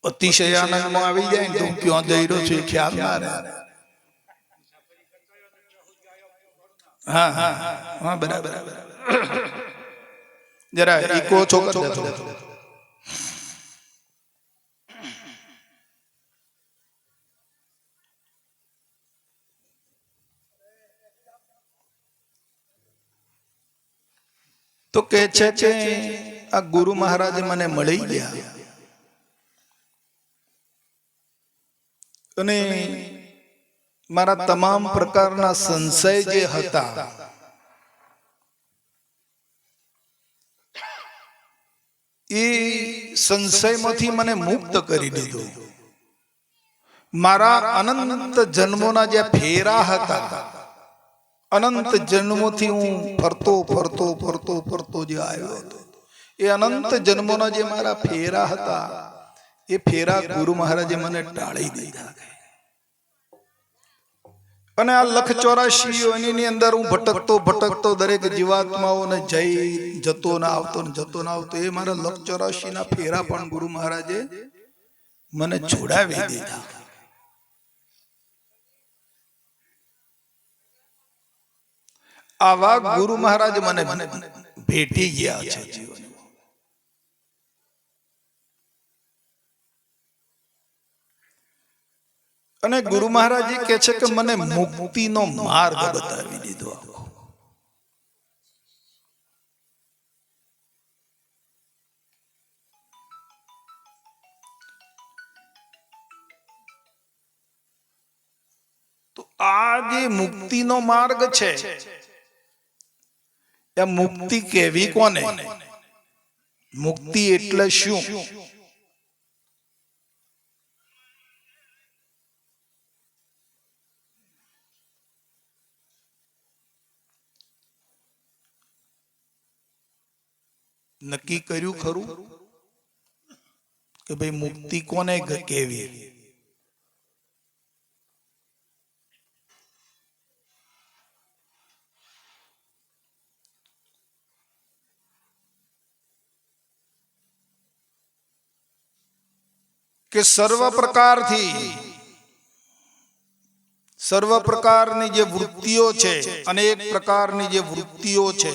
અતિશય આનંદમાં આવી જાય ને તો હું ક્યાં જઈ રહ્યો છું એ ખ્યાલ ના રહે. હા હા હા બરાબર. જરા ઈકો ઓછો કરી દેતો. તો કે છે કે આ ગુરુ મહારાજ મને મળી ગયા અને મારા તમામ પ્રકારના સંશય જે હતા એ સંશયમાંથી મને મુક્ત કરી દીધો. મારા અનંત જન્મોના જે ફેરા હતા, અનંત જન્મોથી હું ફરતો ફરતો ફરતો ફરતો જે આવ્યો હતો, એ અનંત જન્મોના જે મારા ફેરા હતા એ ફેરા ગુરુ મહારાજે મને ટાળી દીધા. અને આ 184 ની અંદર હું ભટકતો ભટકતો દરેક જીવાત્માઓને જતો ને આવતો ને જતો ને આવતો, એ મારા 184 ના ફેરા પણ ગુરુ મહારાજે મને છોડાવી દીધા. આવા ગુરુ મહારાજ મને ભેટી ગયા છે જીવનમાં. અને ગુરુ મહારાજ કહે છે કે મને મુક્તિનો માર્ગ બતાવી દીધો. તો આ જે મુક્તિનો માર્ગ છે એ મુક્તિ કેવી કોને? મુક્તિ એટલે શું? નક્કી કર્યું ખરું કે ભાઈ મુક્તિ કોને કેવી? કે સર્વ પ્રકારની જે વૃત્તિઓ છે, અનેક પ્રકારની જે વૃત્તિઓ છે,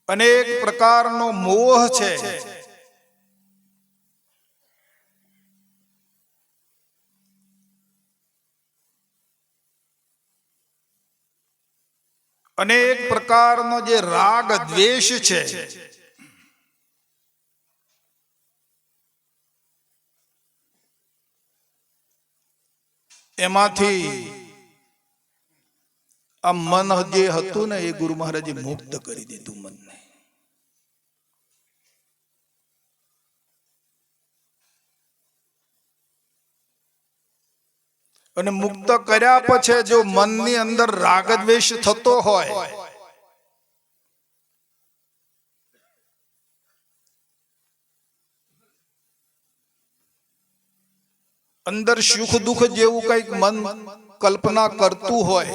અનેક પ્રકારનો મોહ છે, અનેક પ્રકારનો જે રાગ દ્વેષ છે, એમાંથી આ મન જે હતું ને એ ગુરુ મહારાજે મુક્ત કરી દીધું મનને. અને મુક્ત કર્યા પછી જો મનની અંદર રાગ દ્વેષ થતો હોય, અંદર સુખ દુઃખ જેવું કઈક મન કલ્પના કરતું હોય,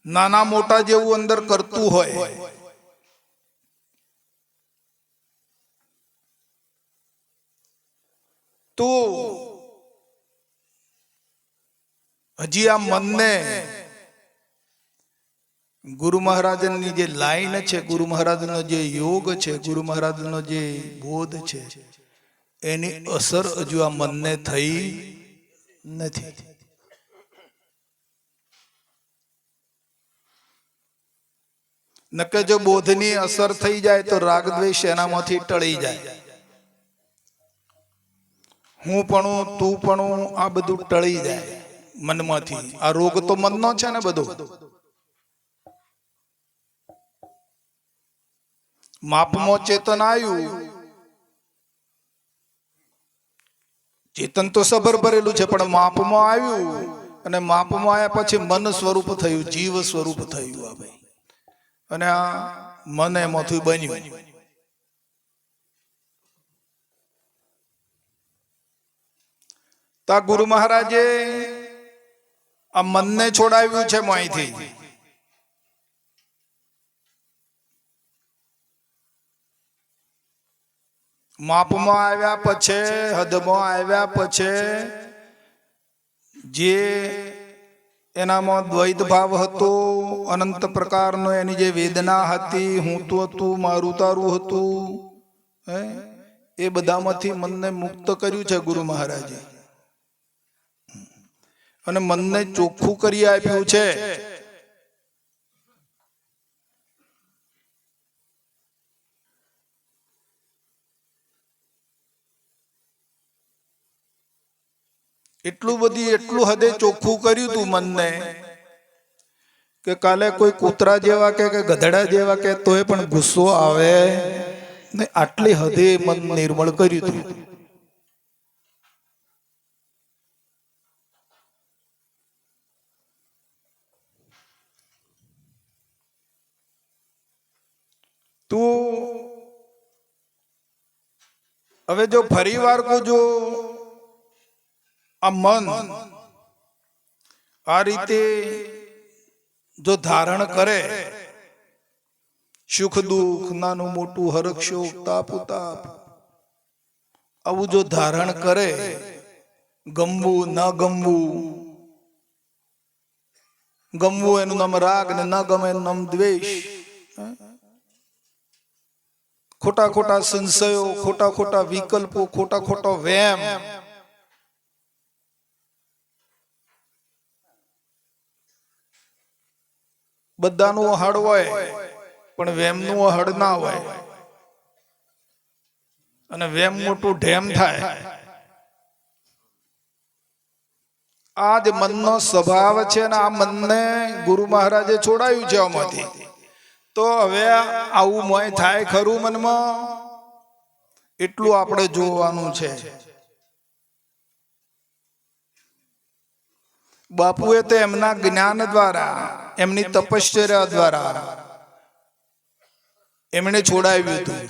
નાના મોટા જેવું અંદર કરતું હોય, તો હજી આ મનને ગુરુ મહારાજની જે લાઈન છે, ગુરુ મહારાજનો જે યોગ છે, ગુરુ મહારાજનો જે બોધ છે, એની અસર હજુ આ મનને થઈ નથી. નકે જો બોધની અસર થઈ જાય તો રાગ દ્વેષ એનામાંથી ટળી જાય. હું પણ તું પણ આ બધું ટળી જાય મનમાંથી. આ રોગ તો મનનો છે ને બધો. માપમાં ચેતન આવ્યું, ચેતન તો સબર ભરેલું છે, પણ માપમાં આવ્યું અને માપમાં આવ્યા પછી મન સ્વરૂપ થયું, જીવ સ્વરૂપ થયું. આ ભાઈ અને આ મન એમાંથી બન્યું. તા ગુરુ મહારાજે આ મનને છોડાવ્યું છે મોંથી. માપમાં આવ્યા પછી, હદમાં આવ્યા પછી જે એનામાં દ્વૈત ભાવ હતો, અનંત પ્રકારનો એની જે વેદના હતી, હું તો હતું, મારું તારું હતું, એ બધામાંથી મનને મુક્ત કર્યું છે ગુરુ મહારાજે, અને મનને ચોખ્ખું કરી આપ્યું છે. એટલું હદે ચોખ્ખું કર્યું તું મનને કે કાલે કોઈ કૂતરા જેવા કે ગધેડા જેવા કે તોય પણ ગુસ્સો આવે ને, આટલી હદે મન નિર્મળ કર્યું તું. તું હવે જો ફરી વાર કો જો આ મન આ રીતે જો ધારણ કરે, સુખ દુઃખ, નાનું મોટું, હરખ શોક, તાપ ઉતાપ, આવું જો ધારણ કરે, ગમવું ન ગમવું, ગમવું એનું નામ રાગ ને ન ગમે એનું નામ દ્વેષ, ખોટા ખોટા સંશયો, ખોટા ખોટા વિકલ્પો, ખોટા ખોટો વેમ, બધાનું હળ હોય પણ વેમનું હળ ના હોય, અને વેમ મોટું ઢેમ થાય. આ જ મનનો સ્વભાવ છે ને આ મનને ગુરુ મહારાજે છોડાયું છે આમાંથી. તો હવે આવું મોય થાય ખરું મનમાં? એટલું આપણે જોવાનું છે. બાપુએ તો એમના જ્ઞાન દ્વારા, એમની તપશ્ચર્યા દ્વારા એમણે છોડાવ્યું હતું.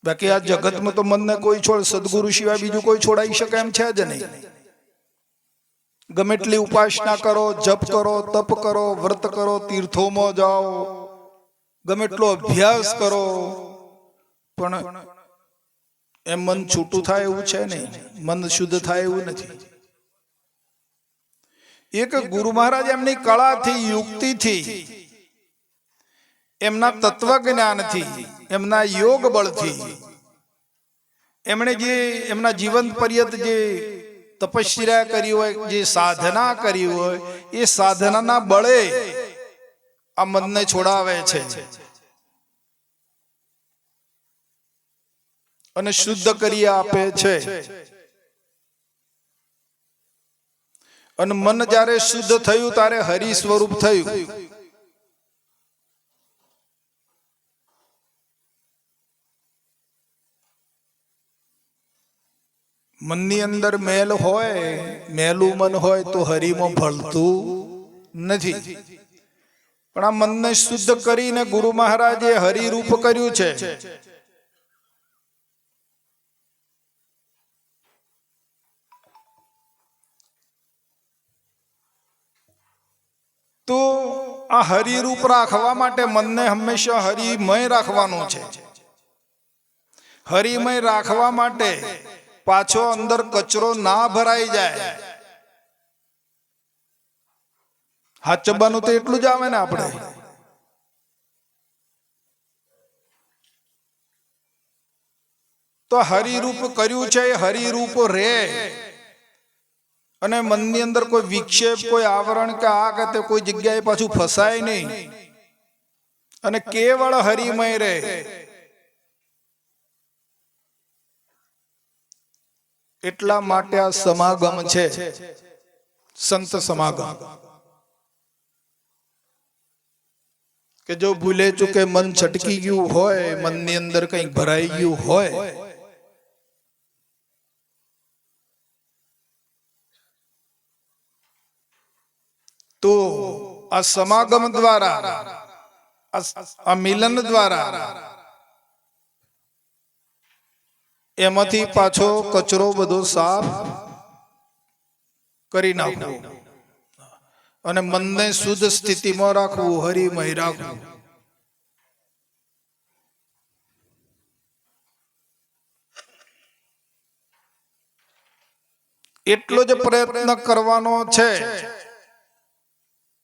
બાકી આ જગતમાં તો મનને કોઈ છોડ, સદગુરુ સિવાય બીજું કોઈ છોડાઈ શકે એમ છે જ નહીં. ગમે એટલી ઉપાસના કરો, જપ કરો, તપ કરો, વ્રત કરો, તીર્થોમાં જાઓ, ગમે એટલો અભ્યાસ કરો, પણ એમ મન છૂટું થાય એવું છે નહીં, મન શુદ્ધ થાય એવું નથી. એક ગુરુ મહારાજ એમની કળાથી, યુક્તિથી, એમના તત્વ જ્ઞાનથી, એમના યોગ બળથી, એમણે જે એમના જીવન પર્યંત જે તપસ્યા કરી હોય, જે સાધના કરી હોય, એ સાધનાના બળે આ મનને છોડાવે છે અને શુદ્ધ કરી આપે છે. અને મન જ્યારે શુદ્ધ થયું ત્યારે હરિ સ્વરૂપ થયું. મનની અંદર મેલ હોય, મેલું મન હોય તો હરિમાં ભળતું નથી. પણ આ મનને શુદ્ધ કરીને ગુરુ મહારાજે હરિરૂપ કર્યું છે. તો આ હરિરૂપ રાખવા માટે મનને હંમેશા હરિમય રાખવાનું છે. હરિમય રાખવા માટે પાછો અંદર કચરો ના ભરાઈ જાય. હાચબાનું તો એટલું જ આવે ને આપણે. તો હરિરૂપ કર્યું છે, હરિરૂપ રે, અને મનની અંદર કોઈ વિક્ષેપ, કોઈ આવરણ કે આ કે તે કોઈ જગ્યાએ પાછું ફસાય નહીં, અને કેવળ હરિમય રે. એટલા માટે આ સમાગમ છે, સંત સમાગમ. કે જો ભૂલે ચૂકે મન છટકી ગયું હોય, મનની અંદર કંઈક ભરાઈ ગયું હોય, તો આ સમાગમ દ્વારા, આ મિલન દ્વારા એમાંથી પાછો કચરો બધો સાફ કરી નાખવું અને મનને શુદ્ધ સ્થિતિમાં રાખવું, હરિમય રાખવું. એટલો જ પ્રયત્ન કરવાનો છે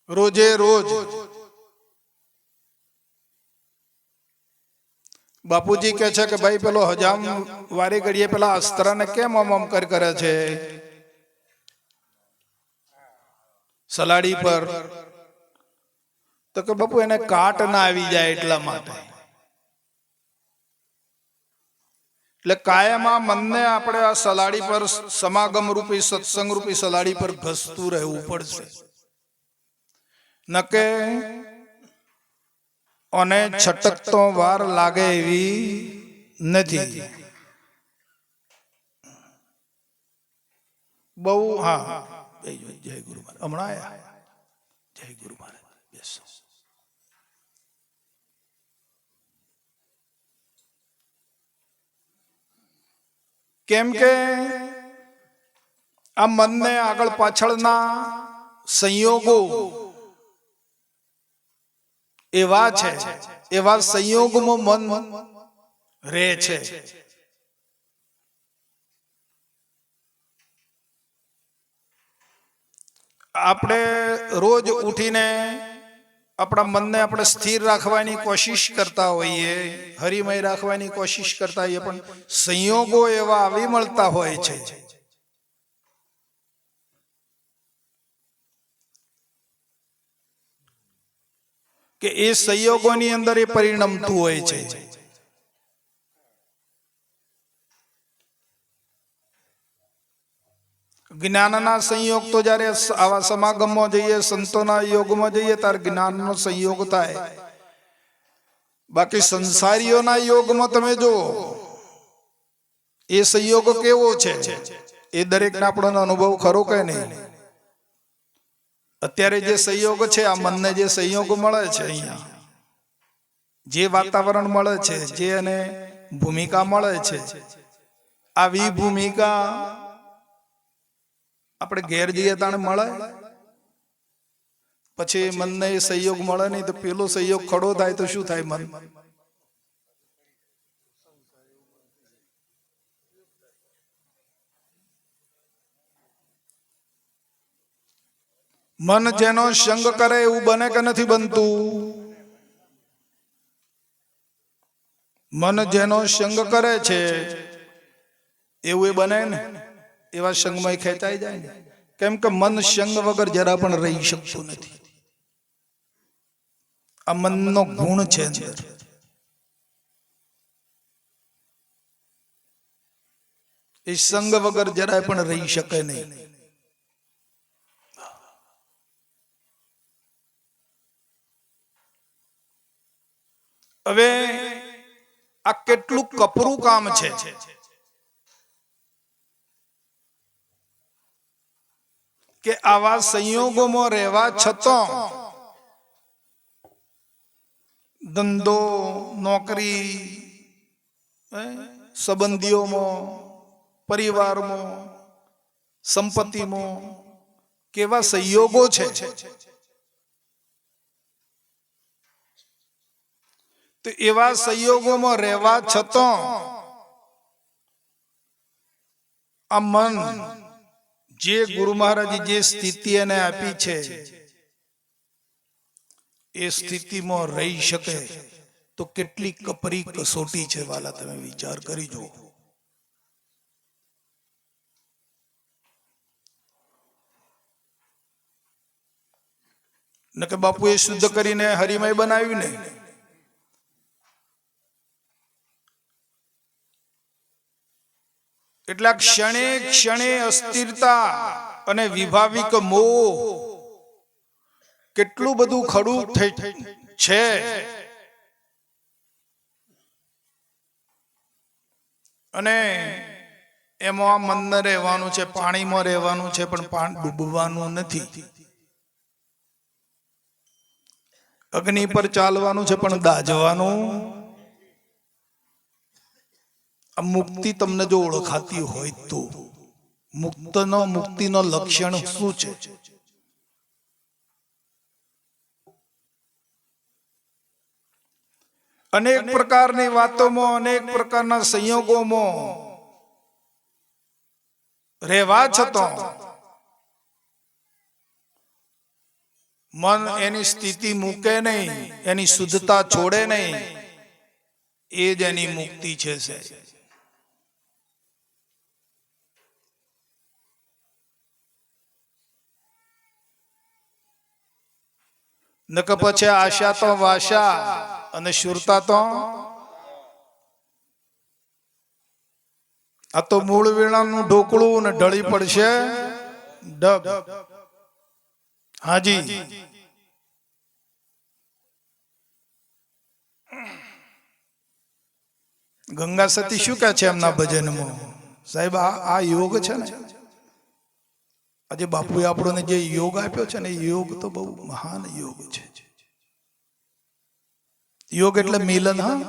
રોજે રોજ. બાપુજી કહે છે કે ભાઈ પેલો હજામ વારી ઘડીએ પેલા અસ્ત્રને કેમ આમ કરે છે સલાડી પર? તો કે બાપુ એને કાટ ના આવી જાય એટલા માટે. એટલે કાયમ આ મનને આપણે આ સલાડી પર, સમાગમ રૂપી સત્સંગ રૂપી સલાડી પર ઘસતું રહેવું પડશે. નકે અને છટકતો વાર લાગે એવી નથી. બહુ હા, જય ગુરુ મહારાજ. હમણાં આયા. જય ગુરુ મહારાજ. બેસો. કેમ કે આ મનને આગળ પાછળના સંયોગો એવા છે, એવા સંયોગમાં મન રહે છે. આપણે રોજ ઉઠીને આપણા મનને આપણે સ્થિર રાખવાની કોશિશ કરતા હોઈએ, હરિમય રાખવાની કોશિશ કરતા હોઈએ, પણ સંયોગો એવા આવી મળતા હોય છે કે એ સંયોગોની અંદર એ પરિણમતું હોય છે. જ્ઞાનના સંયોગ તો જ્યારે આવા સમાગમમાં જઈએ, સંતોના યોગમાં જઈએ ત્યારે જ્ઞાનનો સંયોગ થાય. બાકી સંસારીઓના યોગમાં તમે જુઓ એ સંયોગ કેવો છે, એ દરેકને આપણો અનુભવ ખરો કે નહીં? અત્યારે જે સંયોગ છે, આ મનને જે સંયોગ મળે છે, અહીંયા જે વાતાવરણ મળે છે, જે એને ભૂમિકા મળે છે, આવી ભૂમિકા આપણે ઘેર જઈએ તાણે મળે? પછી મનને એ સંયોગ મળે નહીં તો પેલો સંયોગ ખડો થાય તો શું થાય? મન જેનો સંગ કરે એવું બને કે નથી બનતું? મન જેનો સંગ કરે છે એવું એ બને ને? એવા સંગમાં ખેંચાઈ જાય ને. કેમ કે મન સંગ વગર જરા પણ રહી શકતું નથી. આ મનનો ગુણ છે અંદર. એ સંગ વગર જરાય પણ રહી શકે નહીં. હવે આ કેટલું કપરું કામ છે. કે આવા સંયોગોમાં રહેવા છતાં ધંધો, નોકરી, સંબંધીઓમાં, પરિવારમાં, સંપત્તિમાં કેવા સંયોગો છે. તો એવા સંયોગોમાં રહેવા છતાં આ મન જે ગુરુ મહારાજે જે સ્થિતિ એને આપી છે એ સ્થિતિમાં રહી શકે તો કેટલી કપરી કસોટી છે વાલા, તમે વિચાર કરી જુઓ. ન કે બાપુ એ શુદ્ધ કરીને હરિમય બનાવ્યું ને. એટલે ક્ષણે ક્ષણે અસ્થિરતા અને વિભાવિક મોહ કેટલું બધું ખડું છે. અને એમાં મનને રહેવાનું છે, પાણીમાં રહેવાનું છે, પણ પાણી ડૂબવાનું નથી. અગ્નિ પર ચાલવાનું છે પણ દાઝવાનું. આ મુક્તિ તમને જો ઓળખાતી હોય તો મુક્તિનો લક્ષણ શું છે? અનેક પ્રકારની વાતોમાં, અનેક પ્રકારના સંયોગોમાં રહેવા છતાં મન એની સ્થિતિ મૂકે નહીં, એની શુદ્ધતા છોડે નહીં, એ જ એની મુક્તિ છે. નક પછી આશા તો વાશા અને શુરતા તો આ તો મૂળ વીણાનું ઢોકળું ને ઢળી પડશે ડબ. હાજી, ગંગા સતી શું કહે છે એમના ભજનમાં? સાહેબ, આ યોગ છે ને, આજે બાપુએ આપણને જે યોગ આપ્યો છે ને, એ યોગ તો બહુ મહાન યોગ છે. યોગ એટલે મિલન. હા,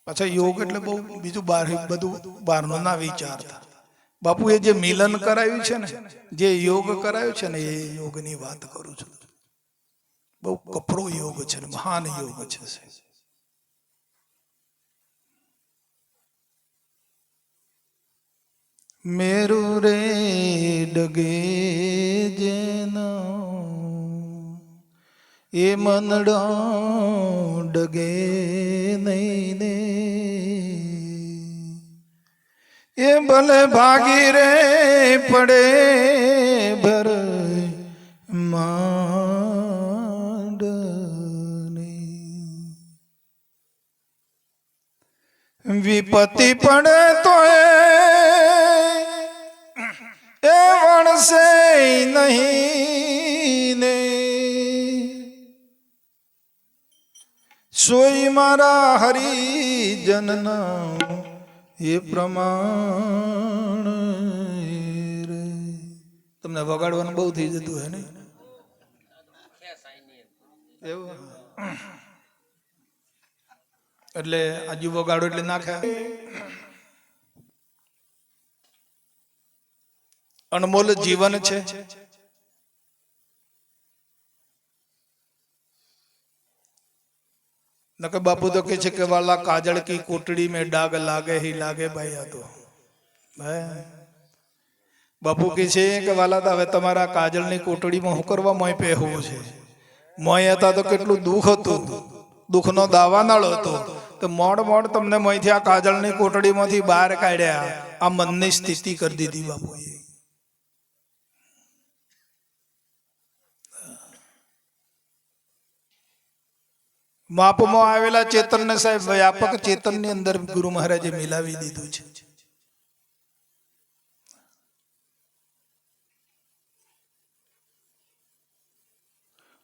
પાછા યોગ એટલે બહુ બીજું બધું બહારનું ના વિચારતા. બાપુએ જે મિલન કરાયું છે ને, જે યોગ કરાયું છે ને, એ યોગની વાત કરું છું. બહુ કપરો યોગ છે ને, મહાન યોગ છે. મેરુ રે ડગે જેનો એ મનડો ડગે નહીં ને, એ ભલે ભાગી રે પડે ભર માંડની, વિપત્તિ પડે તો એ વણસે નહીં ને, સોઈ મારા હરિજનના એ પ્રમાણ રે. તમને વગાડવાનું બહુ થઈ જતું હે ને એવું? એટલે આજુ વગાડો એટલે નાખે. અનમોલ જીવન છે. નકે બાપુ તો કે છે કે વાલા કાજળ કી કોટડી में डाग लागे ही लागे भाई. આ તો બાપુ કે છે કે વાલા તો હવે તમારા કાજળની કોટડીમાં હું કરવા મોય પહેવું છે? મોય હતા તો કેટલું દુઃખ હતું, દુઃખનો દાવાનળ હતો. તો મોડ તમને મોયથી આ કાજળની કોટડીમાંથી બહાર કાઢ્યા. આ મનની સ્થિતિ કરી દીધી બાપુએ. માપમાં આવેલા ચેતનને સાહેબ વ્યાપક ચેતનની અંદર ગુરુ મહારાજે મિલાવી દીધું છે.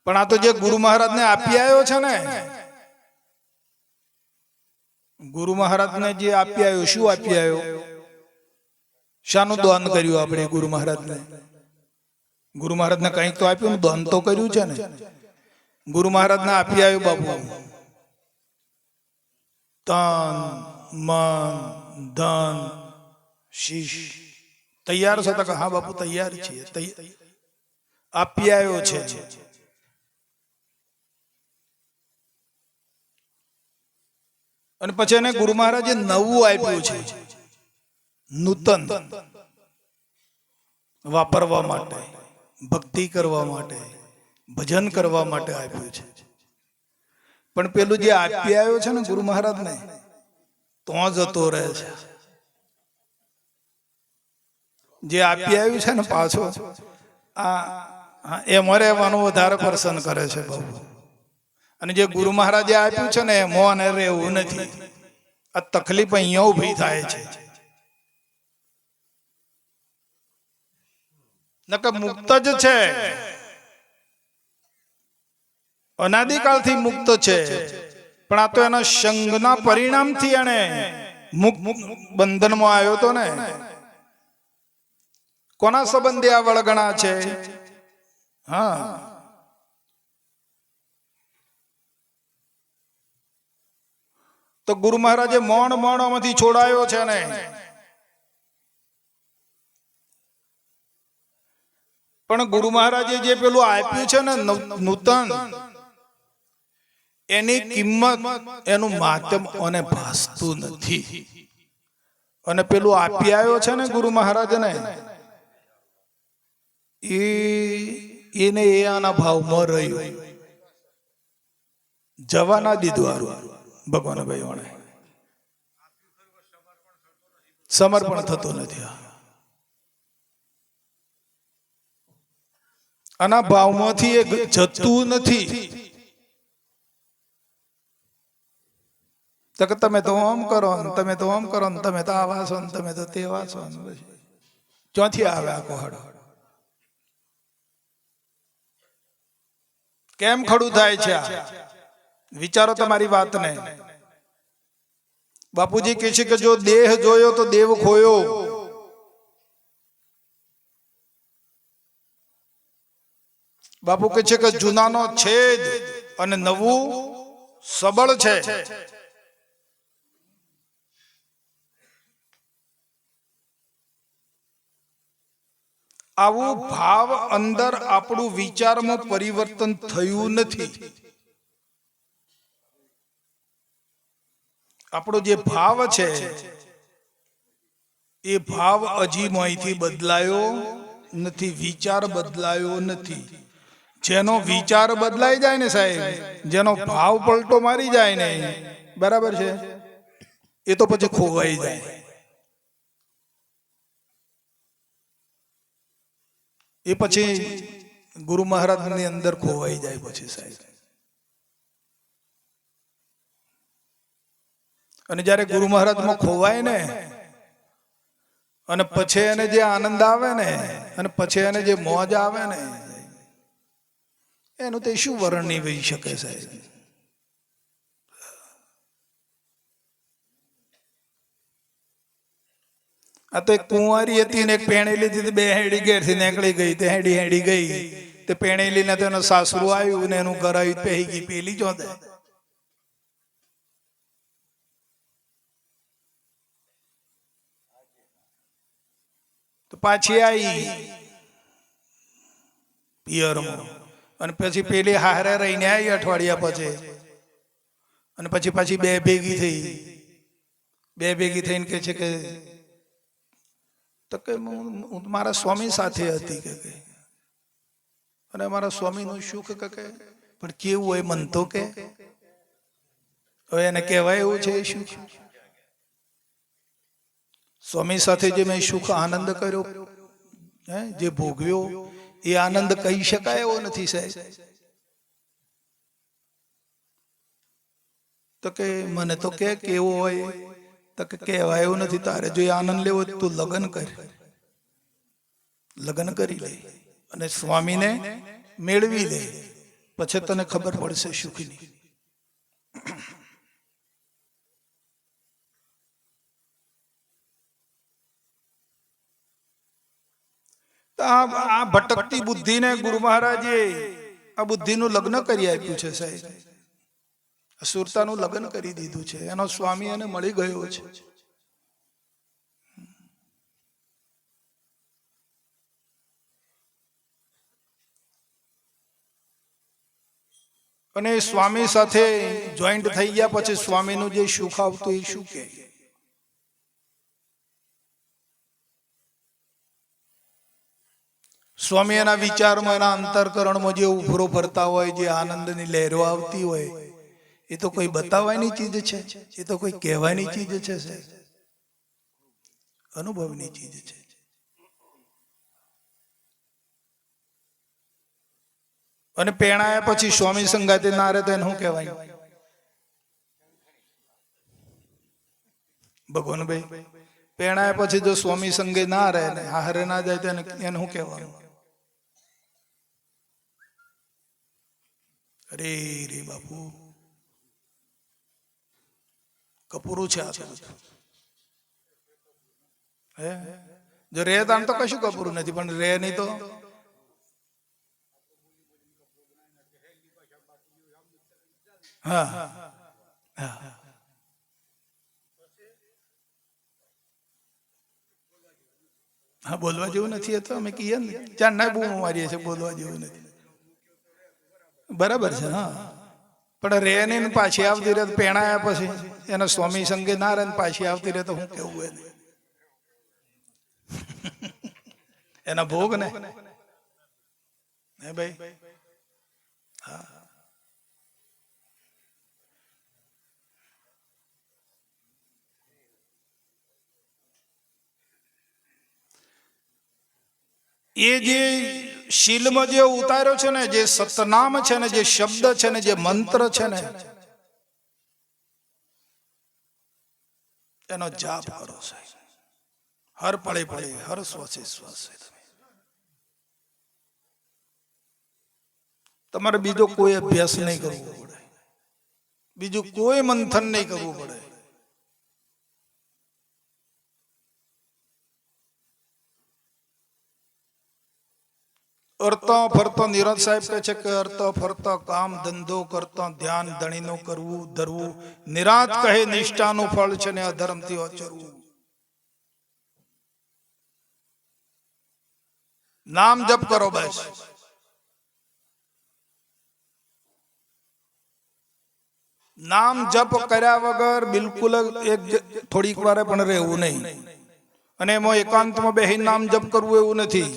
પણ આ તો જે ગુરુ મહારાજને આપી આવ્યો છે ને, ગુરુ મહારાજને જે આપી આવ્યો, શું આપી આવ્યો? શાનું દાન કર્યું આપણે ગુરુ મહારાજને? ગુરુ મહારાજને કંઈક તો આપ્યું ને, દાન તો કર્યું છે ને. ગુરુ મહારાજને આપી આવ્યું બાપુ તન મન ધન શીશ. તૈયાર છો? તો હા બાપુ તૈયાર છીએ. આપી આવ્યો છે. અને પછી એને ગુરુ મહારાજે નવું આપ્યું છે, નૂતન, વાપરવા માટે, ભક્તિ કરવા માટે, ભજન કરવા માટે આપ્યું છે. પણ પેલું જે આપી આવ્યો છે ને ગુરુ મહારાજ ને, તો જતો રહે છે. જે આપી આવ્યું છે ને પાછો એમાં રહેવાનું વધારે પસંદ કરે છે બાબુ. અને જે ગુરુ મહારાજે આપ્યું છે ને એમાં રહેવું નથી. આ તકલીફ અહીંયા ઉભી થાય છે. નકર મુક્ત જ છે, અનાદિકાળથી મુક્ત છે. પણ આ તો એના સંગના પરિણામથી એને બંધનમાં આવ્યો તો ને. કોના સંબંધે આ વળગણા છે? હા, તો ગુરુ મહારાજે મોણમાંથી છોડાયો છે ને. પણ ગુરુ મહારાજે જે પેલું આપ્યું છે ને નૂતન, એની કિંમત, એનું માધ્યમ અને ભાસતું નથી. અને પેલું આપી આવ્યો છે ને ગુરુ મહારાજને, એને એ આના ભાવમાં રહ્યું, જવા ના દીધું. હારું ભગવાન ભાઈ વણે સમર્પણ થતું નથી. આના ભાવમાંથી એ જતું નથી. તો કે તમે તો આમ કરો ને, તમે તો આમ કરો ને, તમે તો આ વાસો ને, તમે તો તે વાસો ને, ક્યાંથી આવે આ કોહડ? કેમ ખડું થાય છે? વિચારો તમારી વાતને. બાપુજી કહે છે કે જો દેહ જોયો તો દેવ ખોયો. બાપુ કહે છે કે જૂનાનો છેદ અને નવું સબળ છે. આવું ભાવ અંદર આપણું વિચારમાં પરિવર્તન થયું નથી. આપણો જે ભાવ છે એ ભાવ હજી માહિતી બદલાયો નથી, વિચાર બદલાયો નથી. જેનો વિચાર બદલાઈ જાય ને સાહેબ, જેનો ભાવ પલટો મારી જાય ને, બરાબર છે, એ તો પછી ખોવાઈ જાય. એ પછી ગુરુ મહારાજ ની અંદર ખોવાઈ જાય પછી સાહેબ. અને જયારે ગુરુ મહારાજ માં ખોવાય ને, અને પછી એને જે આનંદ આવે ને, અને પછી એને જે મોજ આવે ને, એનું તો શું વર્ણન નહીં થઈ શકે સાહેબ. આ તો એક કુંવારી હતી ને એક પેણેલી હતી, બે હેડી ઘેરથી નીકળી ગઈ, તે હેડી ગઈ, તે પેણેલી ને તેનો સાસરું આવ્યું ને એનું કરાયું, પહેરી ગઈ. પેલી જો તો પાછી આવી પિયરમાં, અને પછી પેલી હારે રહીને આવી અઠવાડિયા પછી, અને પછી પાછી બે ભેગી થઈ. બે ભેગી થઈને કે છે કે તો કે હું મારા સ્વામી સાથે હતી કે, અને મારા સ્વામી નું સુખ કે પણ કેવું હોય મન તો કે, હવે એને કહેવાય એવું છે સુખ? સ્વામી સાથે જે મેં સુખ આનંદ કર્યો, જે ભોગવ્યો, એ આનંદ કહી શકાય એવો નથી સાહેબ. તો કે મને તો કે કેવો હોય, તો કે કહેવાય એવું નથી. તારે જો આનંદ લેવો તું લગ્ન કર, લગ્ન કરી લે અને સ્વામીને મેળવી લે, પછી તને ખબર પડશે સુખની. આ ભટકતી બુદ્ધિને ગુરુ મહારાજે આ બુદ્ધિનું લગ્ન કરી આપ્યું છે સાહેબ. સુરતાનું લગ્ન કરી દીધું છે, એનો સ્વામી એને મળી ગયો છે. અને સ્વામી સાથે જોઈન્ટ થઈ ગયા પછી સ્વામીનું જે સુખ આવતું એ શું કે? સ્વામી એના વિચારમાં, એના અંતરકરણમાં જે ઉભરો ફરતા હોય, જે આનંદની લહેરો આવતી હોય, એ તો કોઈ બતાવવાની ચીજ છે? એ તો કોઈ કહેવાની ચીજ છે સાહેબ? અનુભવની ચીજ છે. અને પેણાયા પછી સ્વામી સંગાતે ના રહે તો એને શું કહેવાય? ભગવાનભાઈ, પેણાયા પછી જો સ્વામી સંગે ના રહે ને હારે ના જાય તો એને શું કહેવાનું? અરે રે બાપુ, કપૂરું છે આ તો. હે જો રે તાણ તો કશું કપૂરું નથી, પણ રે નહીં તો હા હા. હા, બોલવા જેવું નથી. તો અમે કહીએ ને ત્યાં ના બૂમ મારીએ છીએ, બોલવા જેવું નથી. બરાબર છે. હા, પણ રે ને પાછી આવતી રહે પેણાયા પછી એના સ્વામી સંગે ના રહે પાછી આવતી રહે તો હું કેવું એને એના ભોગ ને હે ભાઈ. હા, એ જે શીલમાં જે ઉતાર્યો છે ને, જે સતનામ છે ને, જે શબ્દ છે ને, જે મંત્ર છે ને, એનો જાપ કરો સાહેબ. હર પળે પળે, હર શ્વાસે શ્વાસે. તમારે બીજો કોઈ અભ્યાસ નહીં કરવો પડે, બીજું કોઈ મંથન નહીં કરવું પડે. અર્તા ફરતા નીરજ સાહેબ કહે છે કે અર્તા ફરતા કામ ધંધો કરતા ધ્યાન ધણીનું કરવું ધરવું, નિરાત કહે નિષ્ઠાનું ફળ છે ને અધર્મથી અચરવું. નામ જપ કરો બસ. નામ જપ કર્યા વગર બિલકુલ એક થોડીક વાર પણ રહેવું નહીં. અને એમાં એકાંતમાં બેહીને નામ જપ કરવું એવું નથી.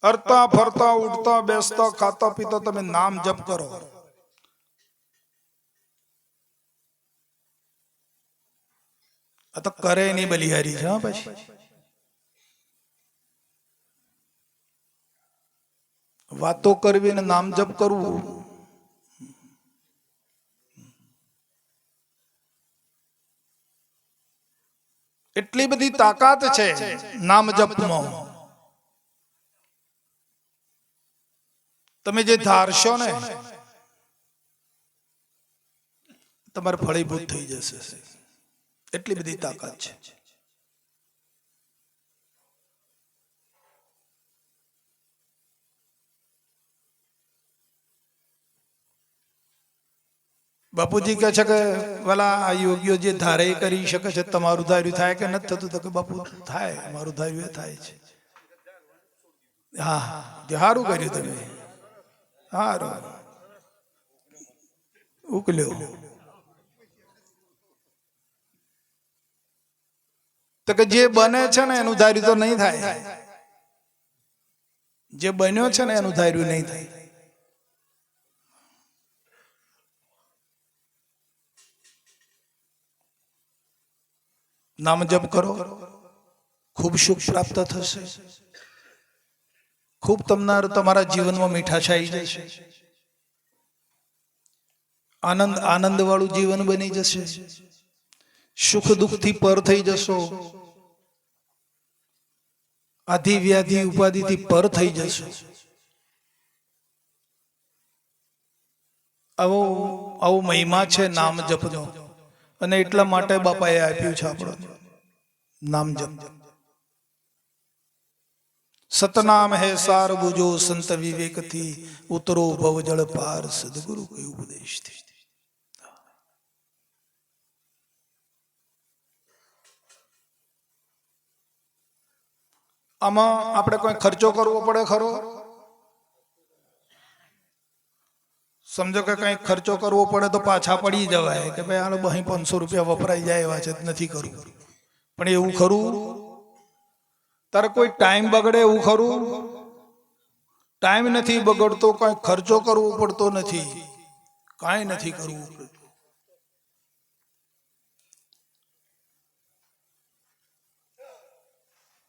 હરતા ફરતા ઉઠતા બેસતા ખાતા પીતા તમે નામ જપ કરો. આ તો કરે નહીં બલિહારી છે. પછી વાતો કરવી ને નામ જપ કરવું, એટલી બધી તાકાત છે નામ જપમાં. તમે જે ધારશો ને તમારે ફળીભૂત થઈ જશે. એટલી બધી તાકાત છે. બાપુજી કહે છે કે વાલા આ યોગીઓ જે ધારે કરી શકે છે, તમારું ધાર્યું થાય કે નથી થતું? તો કે બાપુ થાય, મારું ધાર્યું થાય છે. હા, સારું કર્યું તમે. સારું ઉકલ્યો. તો કે જે બને છે ને એનું ધાર્યું તો નહીં થાય, જે બન્યો છે ને એનું ધાર્યું નહીં થાય. નામ જપ કરો, ખૂબ સુખ પ્રાપ્ત થશે. ખૂબ તમારા જીવનમાં મીઠાશ આવી જશે. આનંદ આનંદ વાળું જીવન બની જશે. સુખ દુઃખ થી પર થઈ જશો. આધિ વ્યાધિ ઉપાધિ થી પર થઈ જશો. આવો મહિમા છે નામ જપનો. અને એટલા માટે બાપાએ આપ્યું છે આપણને નામ જપ. સતનામ હે સાર બુજો સંત વિવેક થી, ઉતરો ભવ જળ પાર સદગુરુ કે ઉપદેશ થી. આમાં આપણે કોઈ ખર્ચો કરવો પડે ખરો? સમજો કે કઈ ખર્ચો કરવો પડે તો પાછા પડી જવાય કે ભાઈ આનો 500 રૂપિયા વપરાઈ જાય એવા છે, નથી કરવું. પણ એવું ખરું? તારે કોઈ ટાઈમ બગડે એવું ખરું? ટાઈમ નથી બગડતો, કઈ ખર્ચો કરવો પડતો નથી, કાંઈ નથી કરવું પડતું.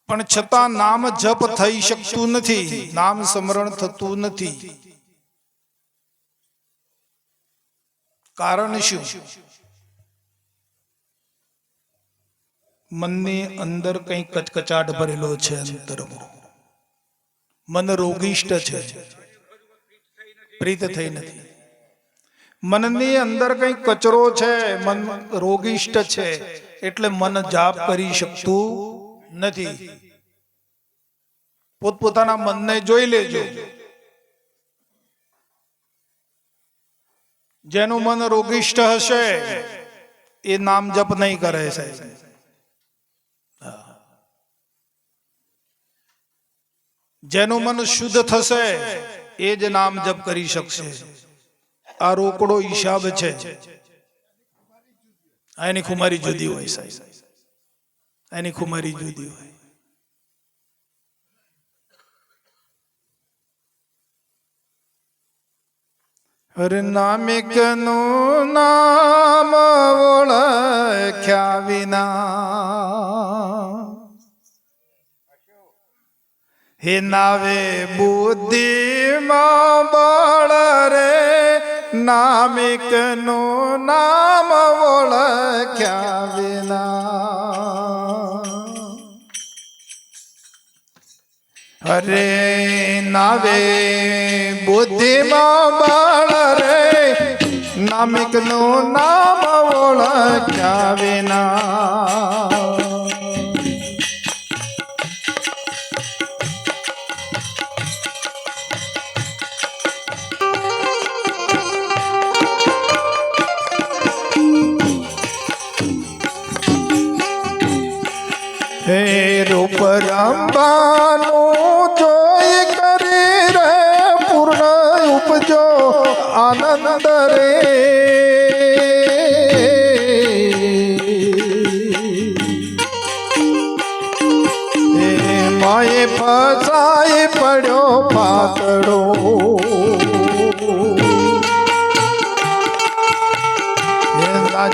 પણ છતાં નામ જપ થઈ શકતું નથી, નામ સ્મરણ થતું નથી. કારણ શું? મનની અંદર કઈ કચકચાટ ભરેલો છે. અંતરમાં મન રોગિષ્ટ છે, પ્રીત થઈ નથી. મનની અંદર કઈ કચરો છે, મન રોગિષ્ટ છે, એટલે મન જાપ કરી શકતું નથી. પોતપોતાના મનને જોઈ લેજો. જેનું મન રોગિષ્ટ હશે એ નામ જપ નહીં કરે સાહેબ. જેનું મન શુદ્ધ થશે એ જ નામ જપ કરી શકશે. આ રોકડો હિસાબ છે. એની ખુમારી જુદી હોય સાહેબ, એની ખુમારી જુદી હોય. હરે નામિક નું નામ ઓળખ્યા વિના હે નાવે બુદ્ધિ માં બળ રે. નામિક નું નામ ઓળખ્યા વિના હરે નાવે બુદ્ધિ માં બળ રે. નામિક નું નામ ઓળખ્યા વિના હે રૂપ રંબાનું જોઈ કરી રે પૂર્ણ ઉપજો આનંદ રે. હે માએ ફસાઈ પડ્યો પાતળો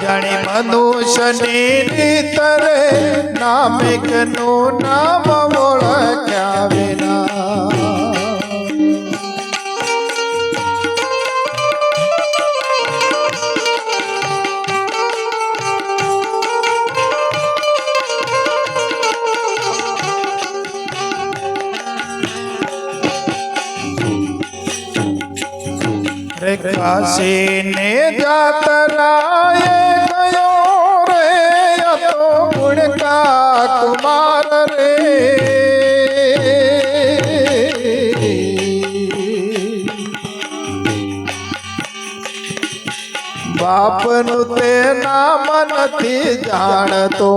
જાણે મનુષ્યની રીત રે. નામિક નું નામ ઓળખ્યા વિના કાશી ને જાતરાએ ગયો રે. તો ગુણ કા કુમાર રે. બાપનું તે નામ નથી જાણતો.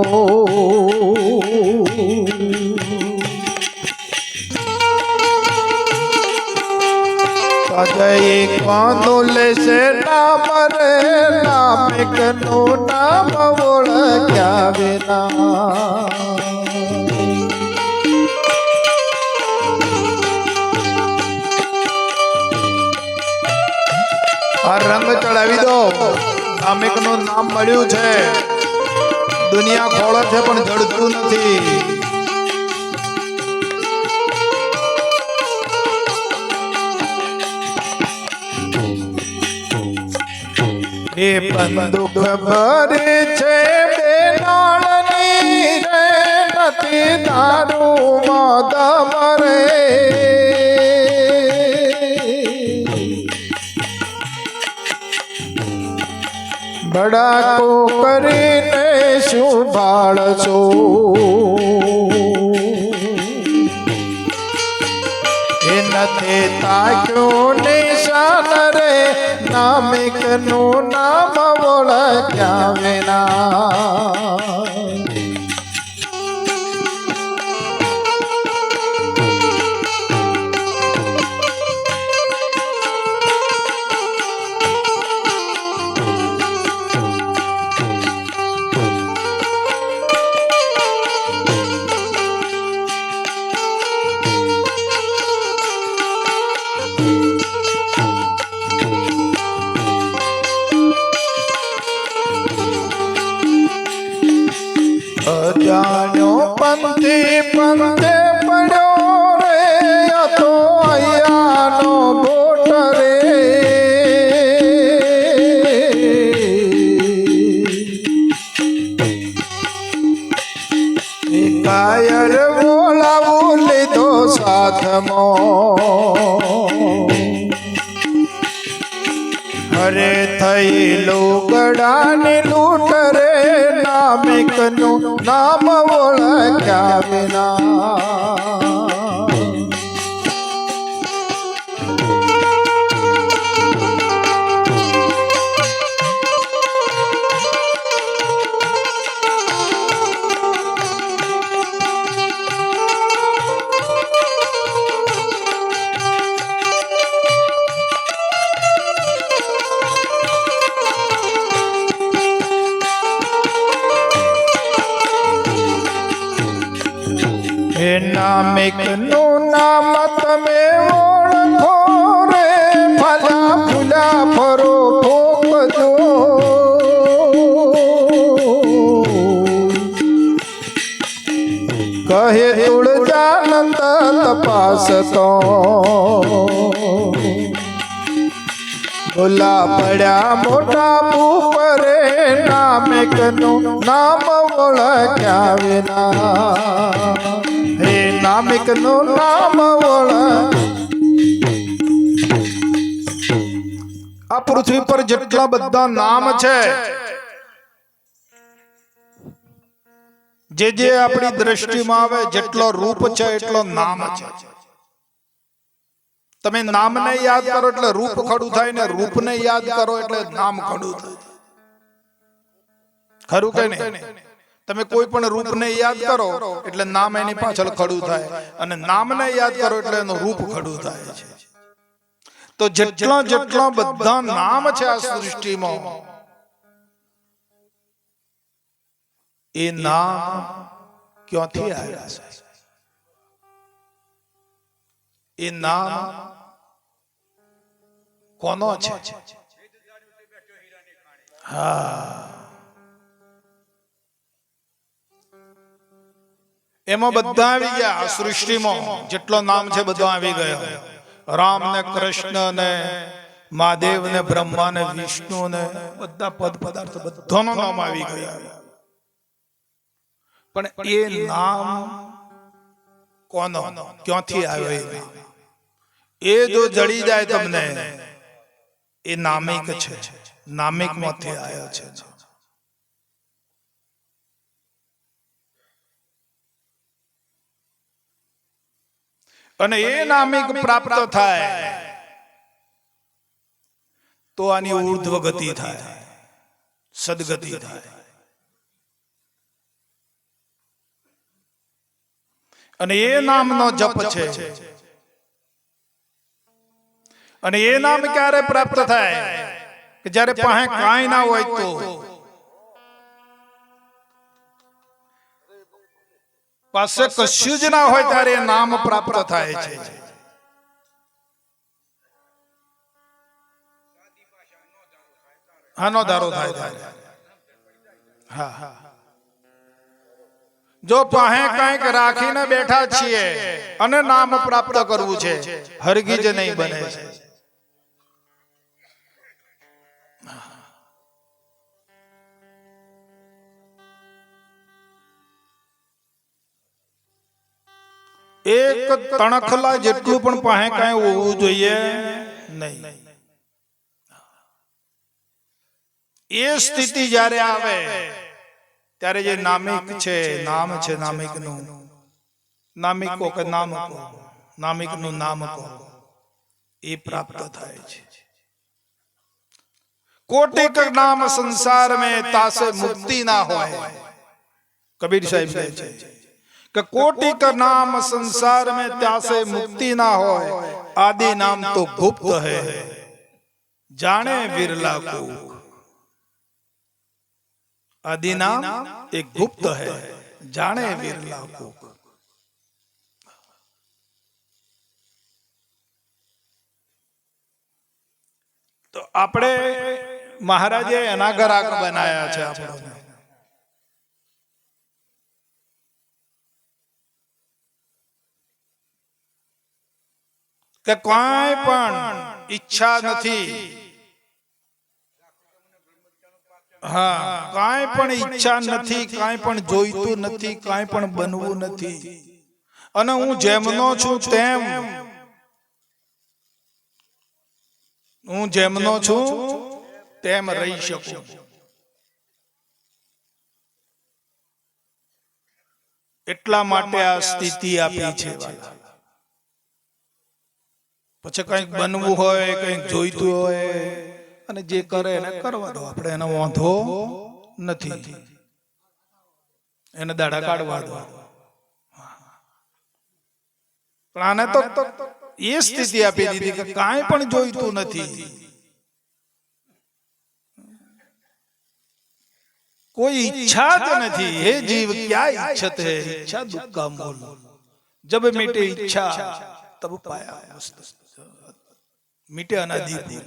અજય કોનું લેશે નામ રે. નામિક નું નામ ઓળખ્યા વિના આ રંગ ચડાવી દો. નામિક નું નામ મળ્યું છે. દુનિયા ખોળે છે પણ જડતું નથી. એ બંદૂક ભરી છે બેનાળની રે. નથી દારૂ મદ મરે. ભડાકો કરીને શું ભાળશો. એ નથી તાક્યો નિશાન રે. નામિક નું નામ ઓળખ્યા વિના અજાણ્યો પંથી પંથે પડ્યો રે. તો અહીંયાનો બોટ રે. કાયર બોલાવું લીધો સાથમાં. હરે થઈ લુગડાની લૂંટ રે. નામિક નું નામ ઓળખ્યા વિના હે નામિક નું નામ તમે ઓળખો રે ભલા ભૂલા ફરો ભોગજો કહે તુળજાનંદ તપાસ તો ભૂલા પડ્યા મોટા ભૂપરે નામિક નું નામ ઓળખ્યા વિના હે નામિક નું નામ ઓળખ આ પૃથ્વી પર જેટલા બધા નામ છે જે જે આપણી દ્રષ્ટિમાં આવે જેટલો રૂપ છે એટલો નામ છે તમે નામને યાદ કરો એટલે રૂપ ખડું થાય ને રૂપને યાદ કરો એટલે નામ ખડું થાય ખરું કે નહીં તમે કોઈ પણ રૂપને યાદ કરો એટલે નામ એની પાછળ ખડું થાય અને નામને યાદ કરો એટલે એનું રૂપ ખડું થાય છે તો જેટલા જેટલા બધા નામ છે આ સૃષ્ટિમાં એ નામ ક્યાંથી આવ્યા છે એ નામ કોનો છે હા એમાં બધા આવી ગયા આ સૃષ્ટિમાં જેટલો નામ છે બધો આવી ગયો રામ ને કૃષ્ણ ને મહાદેવ ને બ્રહ્મા ને વિષ્ણુ ને બધા પદ પદાર્થ બધાનું નામ આવી ગયા પણ એ નામ કોનો ક્યાંથી આવ્યો એ જો જડી જાય તમને એ નામિક છે નામિક માંથી આવ્યો છે અને એ નામિક પ્રાપ્ત થાય તો આની ઉર્ધ્વ ગતિ થાય સદગતિ થાય અને એ નામનો જપ છે અને એ નામ ક્યારે પ્રાપ્ત થાય કે જ્યારે પાસે કાંઈ ના હોય તો પાસે કશું જ ના હોય ત્યારે નામ પ્રાપ્ત થાય છે હાનો ધારો થાય હા જો પાસે કંઈક રાખીને બેઠા છીએ અને નામ પ્રાપ્ત કરવું છે હરગીજ નહીં બને છે એક તણખલા જેટલું પણ પાસે કાંઈ હોવું જોઈએ નહીં એ સ્થિતિ જ્યારે આવે ત્યારે જે નામિક છે નામ છે નામિકનું નામિકો કે નામકો નામિકનું નામકો એ પ્રાપ્ત થાય છે कोटिक नाम संसार में तासे मुक्ति ना होए कबीर साहिब કહે છે कि कोटिक नाम संसार में त्यासे मुक्ति ना होए आदि नाम तो गुप्त है जाने विरला को आदि नाम एक गुप्त है जाने विरला को तो આપણે મહારાજે એના ગ્રાહક બનાયા છે આપણને કે કોઈ પણ ઈચ્છા નથી હા કોઈ પણ ઈચ્છા નથી કોઈ પણ જોઈતું નથી કોઈ પણ બનવું નથી અને હું જેમનો છું તેમ હું જેમનો છું તેમ રહી શકું એટલા માટે આ સ્થિતિ આપી છે પછી કંઈક બનવું હોય કંઈક જોઈતું હોય અને જે કરે એને કરવા દો આપણે એનો વાંધો નથી એને દાડા કાઢવા દો પણ આને તો એ સ્થિતિ આપી દીધી કે કાંઈ પણ જોઈતું નથી कोई इच्छा तो नहीं हे जीव क्या इच्छत है इच्छा दुख का मूल जब मिटे इच्छा तब पाया मस्त मिटे अनादि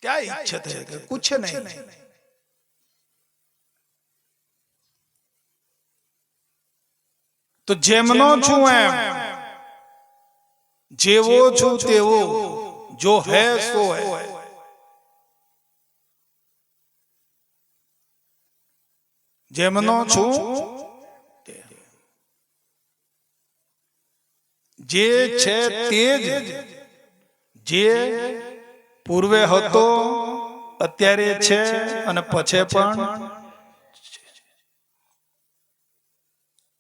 क्या इच्छा है कुछ नहीं तो जेमनो छू एम जेवो छू तेवो जो है सो है जेमनो छू जे छे तेज जे पूर्वे હતો અત્યારે છે અને પછી પણ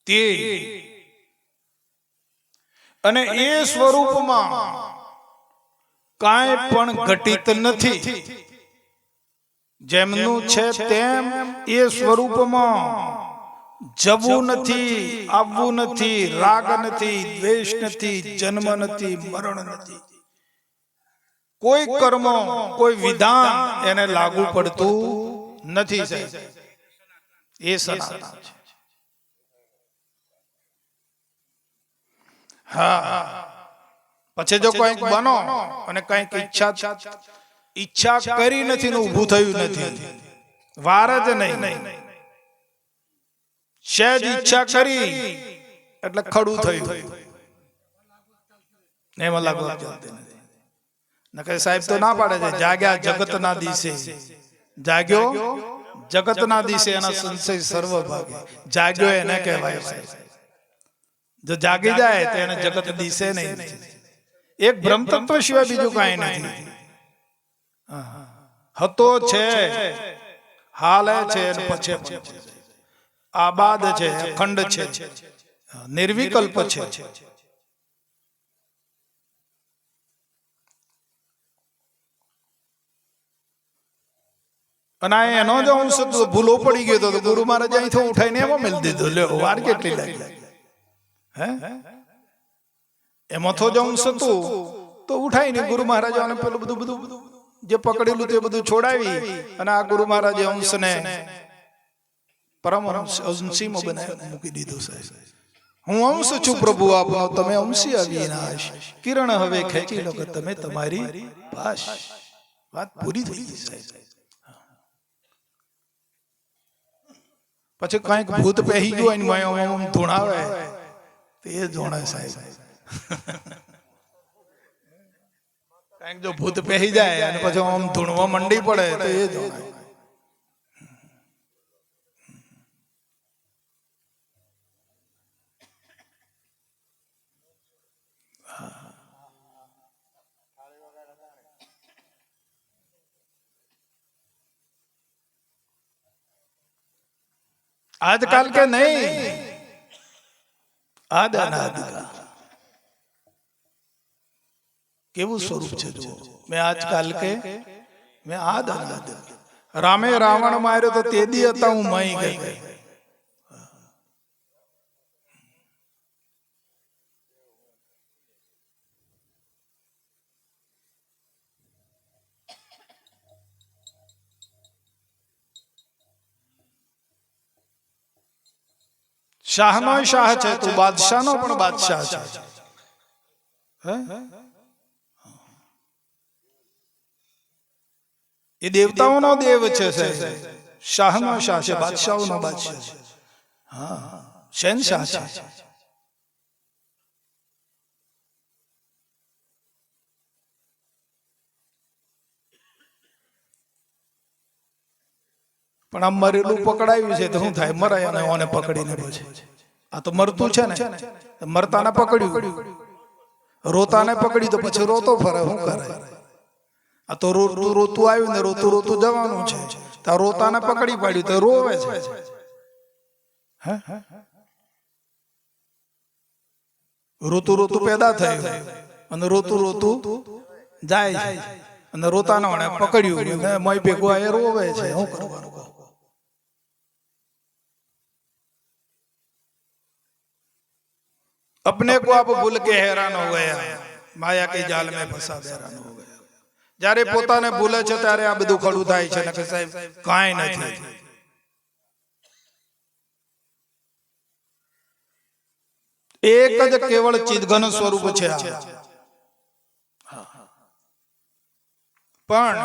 તે અને એ સ્વરૂપમાં કાંઈ પણ ઘટિત નથી જેમનું છે તેમ એ સ્વરૂપમાં જવું નથી આવવું નથી રાગ નથી દ્વેષ નથી જન્મ નથી મરણ નથી કોઈ કર્મ કોઈ વિધાન એને લાગુ પડતું નથી એ સનાતન છે હા પછી જો કંઈક બનો અને કંઈક ઈચ્છા કરી નથી ને ઊભું થયું નથી વાર જ નહીં સહેજ ઈચ્છા કરી એટલે ખડું થયું એમાં લાગવા ચાલતી નથી નકે સાહેબ તો ના પાડે છે જાગ્યા જગતના દિશે જાગ્યો જગતના દિશે એના સંશય સર્વ ભાગે જાગ્યો એને કહેવાય સાહેબ જો જાગી જાય તો એને જગત દિશે નહીં એક બ્રહ્મ તત્વ સિવાય બીજું કાંઈ નથી હતો છે હાલે છે અને પછી આબાદ છે અખંડ છે નિર્વિકલ્પ છે અને એનો જો અંશ ભૂલો પડી ગયો તો ગુરુ મહારાજ અહીંથી ઉઠાઈને એમાં મેળ દીધો લ્યો વાર કેટલી લાગી હે એમાં તો જો અંશ હતું તો ઉઠાઈને ગુરુ મહારાજ પેલું બધું જે પકડેલું તે બધું છોડાવી અને આ ગુરુ મહારાજે અંશને પરમ અંશીમાં બનાવી મૂકી દીધો સાહેબ હું અંશ છું પ્રભુ આપનો તમે અંશી અવિનાશ કિરણ હવે ખેંચી લો કે તમે તમારી પાસ વાત પૂરી થઈ ગઈ સાહેબ પછી કઈક ભૂત પહેરી ગયો એની માયા આમ ધૂણાવે તો એ ધૂણે સાહેબ કઈક જો ભૂત પહેરી જાય અને પછી આમ ધૂણવા મંડી પડે તો એ ધૂણે आजकल के नहीं आद अनाद का केवु स्वरूप છે જો मैं आजकल के मैं आद अनाद रामे रावण मार्यो तो तेदी હતા હું મઈ ગઈ શાહનો શાહ છે તું બાદશાહનો પણ બાદશાહ છે એ દેવતાઓનો દેવ છે શાહનો શાહ છે બાદશાહોનો બાદશાહ છે હા શહેનશાહ છે પણ આ મરેલું પકડાયું છે તો શું થાય મરાય અને ઓને પકડીને પછી આ તો મરતું છે ને મરતાને પકડ્યું રોતાને પકડી તો પછી રોતો ફરે શું કરે આ તો રોતું આવ્યું ને રોતું જવાનું છે તો રોતાને પકડી પાડ્યું તો રોવે છે રોતું પેદા થયું અને રોતું જાય છે અને રોતાને ઓને પકડ્યું મય ભેગો એ રોવે છે શું કરવાનું अपने को आप भूल के हैरान हो गया माया के जाल में फंसा हैरान हो गया જ્યારે પોતાને ભૂલે છે ત્યારે આ બધું ખડું થાય છે નકે સાહેબ કાંઈ નથી એક જ કેવળ ચિદઘન સ્વરૂપ છે પણ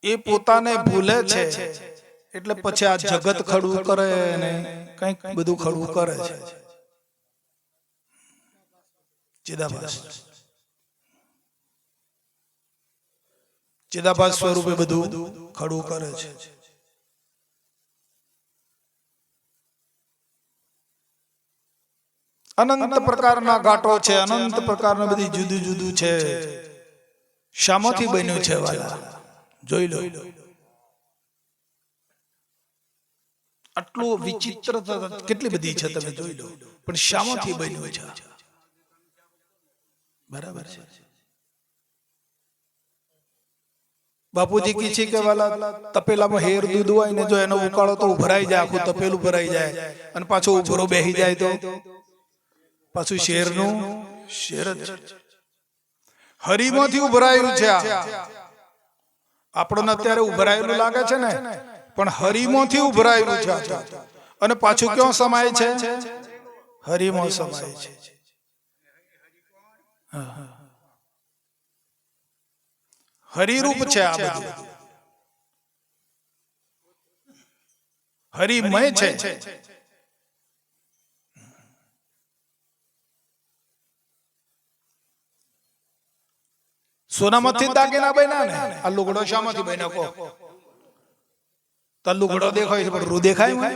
એ પોતાને ભૂલે છે એટલે પછી આ જગત ખડું કરે ને કંઈક બધું ખડું કરે છે. ચિદાભાસ ચિદાભાસ સ્વરૂપે બધું ખડું કરે છે. અનંત પ્રકારના ઘાટો છે, અનંત પ્રકારના બધી જુદું જુદું છે. શામાંથી બન્યું છે વાલા? જોઈ લો. આટલું વિચિત્ર કેટલી બધી છે તમે જોઈ લો, પણ શામાંથી બન્યું છે? બરાબર છે. બાપુજી કી છે કે વાલા તપેલામાં હેર દૂધ હોય ને જો એનો ઉકાળો તો ભરાઈ જાય, આખું તપેલું ભરાઈ જાય અને પાછો ઉભરો બેહી જાય તો પાછું શેરનું શેર જ. હરીમાંથી ઉભરાયેલું છે. આપણને અત્યારે ઉભરાયેલું લાગે છે ને, પણ હરીમાંથી ઉભરાયેલું છે અને પાછું ક્યાં સમાય છે? હરીમાં સમાય છે. હરિરૂપ છે આ બધું, હરિમય છે. સોનામાંથી દાગીના બન્યા ને, આ લુગડો શામાંથી બન્યો કહો? તાર લુગડો દેખાય છે પણ રૂ દેખાય મને?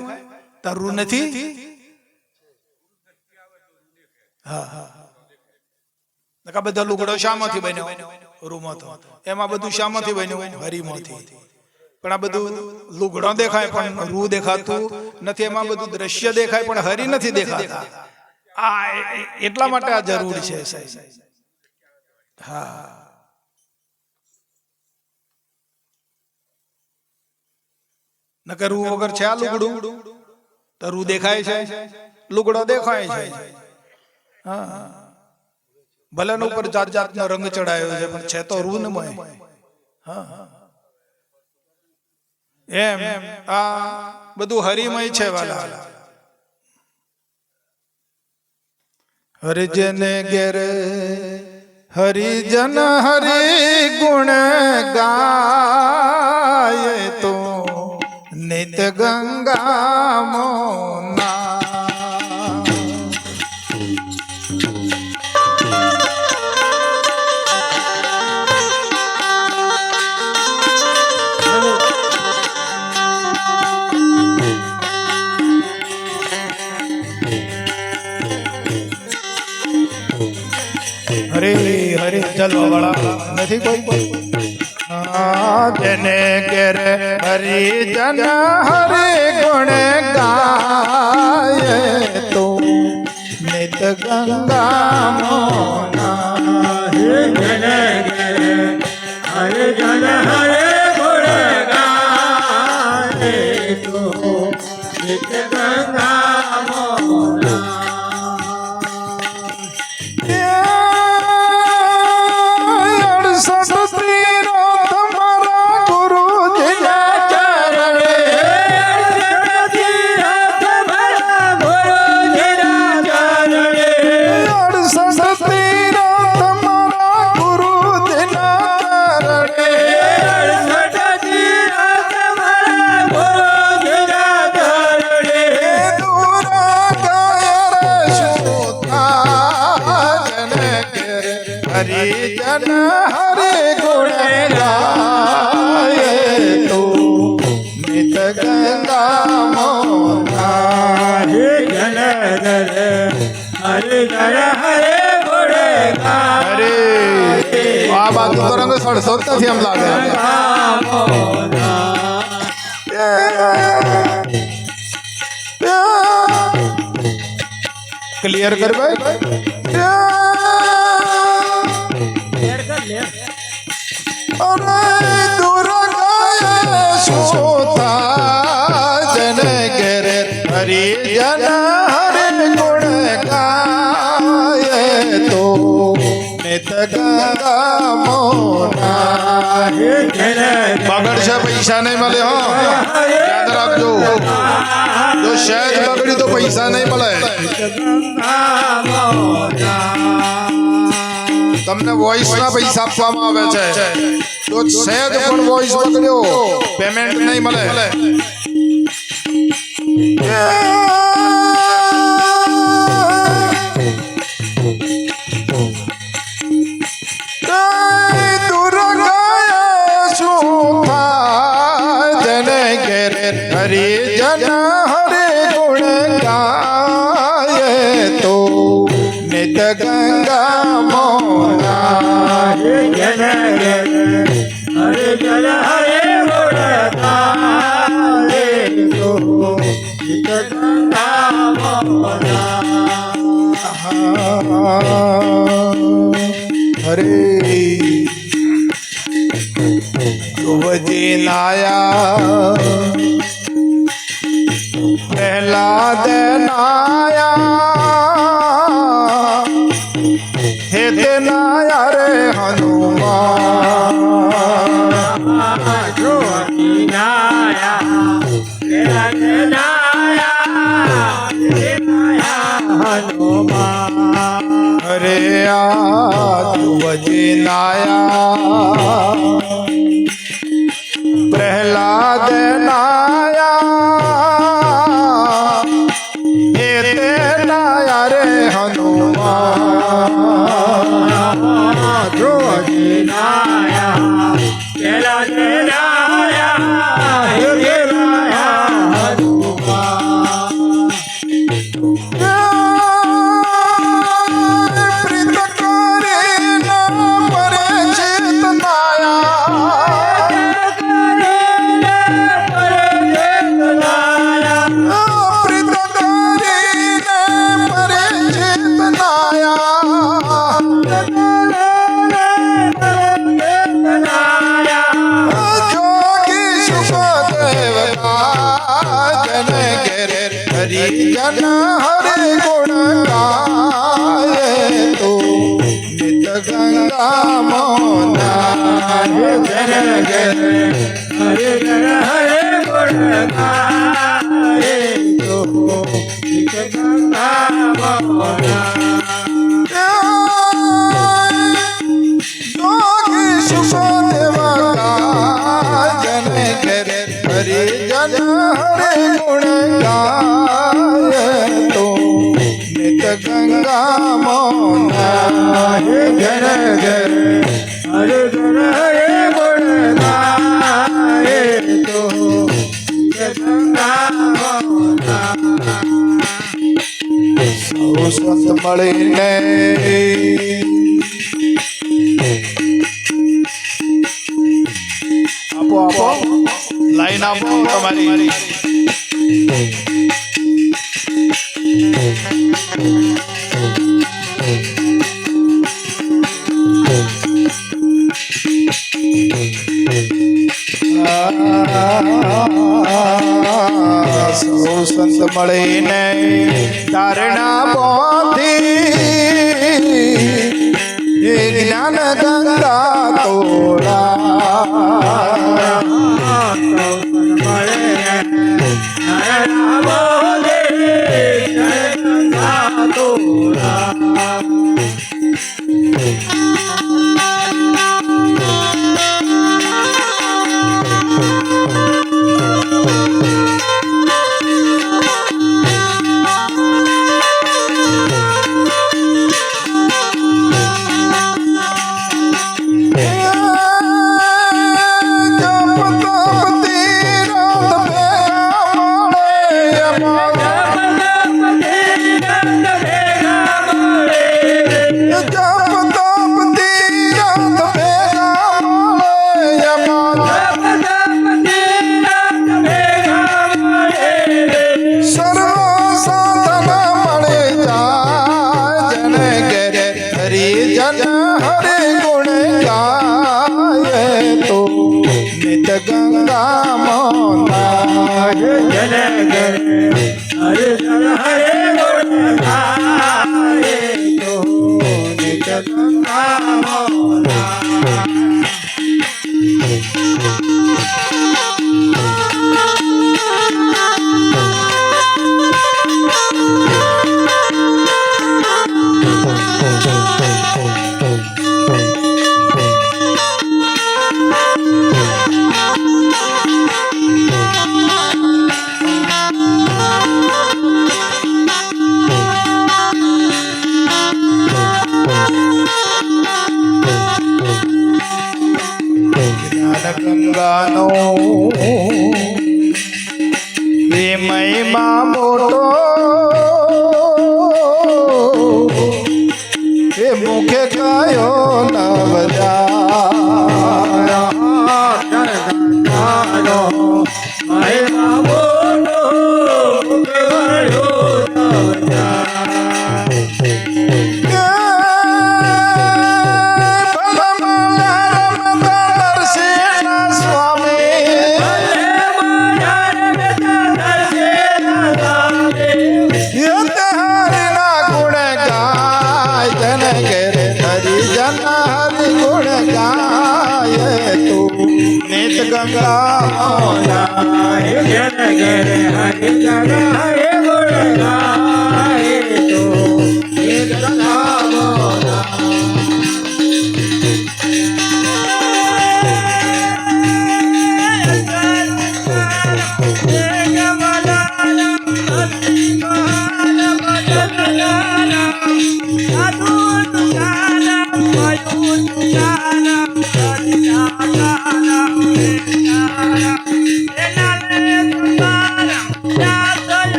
તાર રૂ નથી? હા હા. બધા લુગડો શામાંથી બન્યો? રૂમાં તો. એમાં બધું શામાંથી બન્યું? હરિમાંથી. પણ આ બધું લુગડો દેખાય પણ રૂ દેખાતું નથી, એમાં બધું દ્રશ્ય દેખાય પણ હરિ નથી દેખાતા. આ એટલા માટે આ જરૂર છે સાહેબ. હા. નકર રૂ વગર છે આ લુગડું? તો રૂ દેખાય છે, લુગડો દેખાય છે. હા. ભલે ને ઉપર જાત જાતનો રંગ ચડાયો છે પણ છે તો રૂનમય. હા. એમ આ બધું હરિમય છે વાલા. હરિજન ઘેર હરિજન હરિ ગુણ ગાય તો નિત ગંગા મોના. હરે હરે ચલવા વાળા નથી કોઈ? જેને ઘેર હરિજન હરે ગુણ ગાય તો નિત ગંગા મોના. જેને ઘેર હરિજન હરે ગુણ ગાય તો નિત ગંગા મોના. હરિજન હરે ગુણ ગાય તો નિત ગંગા મોના. હરિજન હરિજન હરે ગુણ ગાય. આ બાજુ તો રંગ સડસડતાથી એમ લાગે. ક્લિયર કર ભાઈ. હરિજન હરે ગુણ ગાય તો નિત ગંગા મોના. બગડશે પૈસા નહીં મળે. હો યાદ રાખજો. જો જો સહેજ બગડી તો પૈસા નહીં મળે. તમને વોઇસ ના પૈસા આપવામાં આવે છે. જો સહેજ પણ વોઇસ બગડ્યો પેમેન્ટ નહીં મળે. હરિજન હરે ગુણ ગાય તો નિત ગંગા મોના. હરિજન હરે ગુણ ગાય તો નિત ગંગા મોના. હરે ધ્રુવજી નાયા પ્રહલાદ નાયા હે તે નાયા રે હનુમાન. ધ્રુવજી નાયા પ્રહલાદ નાયા હે નાયા હનુમાન. હરે આ ધ્રુવજી નાયા પ્રહલાદ નાયા હે તે નાયા રે હનુમાન. ધ્રુવજી નાયા પ્રહલાદ નાયા હે નાયા હનુમાન. હરિજન હરે ગુણ ગાય તો નિત ગંગા મોના. હરિજન હરે ગુણ ગાય તો નિત ગંગા મોના. યોગી સુખદેવ ગાયન ઘરે હરિજન હરે ગુણ ગાય તો નિત ગંગા મોના. હરિજન હરે ગુણ ગાય તો નિત ગંગા મોના. સૌ સંત મળીને આપો આપો લાઈન આપો તમારી. સૌ સંત મળીને ધારણા બાંધી જ્ઞાન ગંગા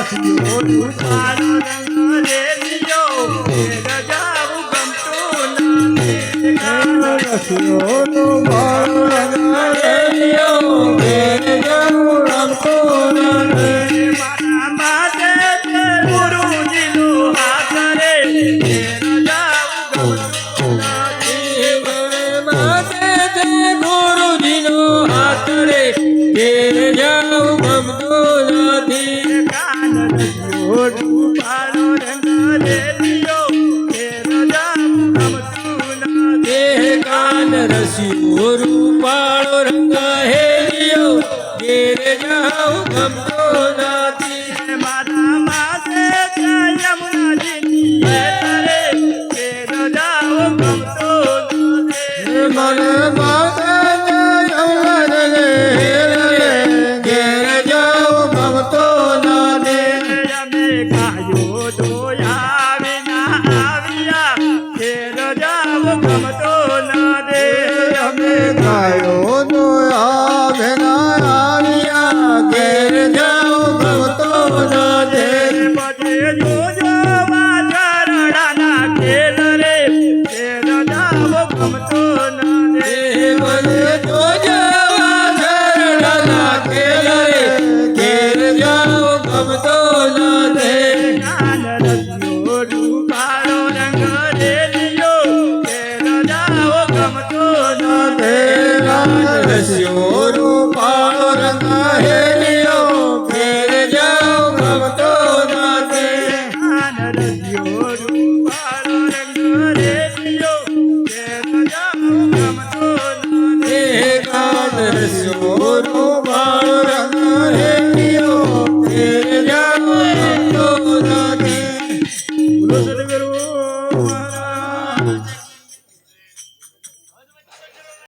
રસિયો રૂપાળો રંગ રેલિયો ઘેર જાવું ગમતું નથી રસિયો રૂપાળો રંગ રેલિયો ઘેર જાવું ગમતું નથી મારા માટે તે ગુરુજીનો હાથ રે ઘેર જાવું ગમતું નથી માટે તે ગુરુજીનો હાથ રે ઘેર જાવું ગમતું નથી કાન રસિયો રૂપાળો રંગ રેલિયો ઘેર જાવું ગમતું નથી કાન રસિયો રૂપાળો રંગ હેલિયો ઘેર જાવું ગમતું નથી મારા માથે યમુનાજીની હેતરે ઘેર જાવું ગમતું નથી મને માથે યમુનાજીની હેતરે ઘેર જાવું ગમતું નથી અમે ગાયો દોયા વિના આવ્યા ઘેર જાવું ગમતું નથી અમે ગાયો દોયા વિના આવ્યા ઘેર જાવું ગમતું નથી પછી જોજો વાજરડાના ખેલ રે ઘેર જાવું ગમતું નથી પછી જોજો વાજરડાના ખેલ રે ઘેર જાવું ગમતું નથી કાન રસિયો રૂપાળો રંગ રેલિયો ઘેર જાવું ગમતું નથી કાન રસિયો રૂપાળો રંગ હેલિયો ઘેર જાવું ગમતું નથી કાન રસિયો રૂપાળો રંગ રેલિયો ઘેર જાવું ગમતું નથી કાન રસિયો રૂપાળો રંગ હેલિયો ઘેર જાવું ગમતું નથી બોલો સદગુરુ મહારાજ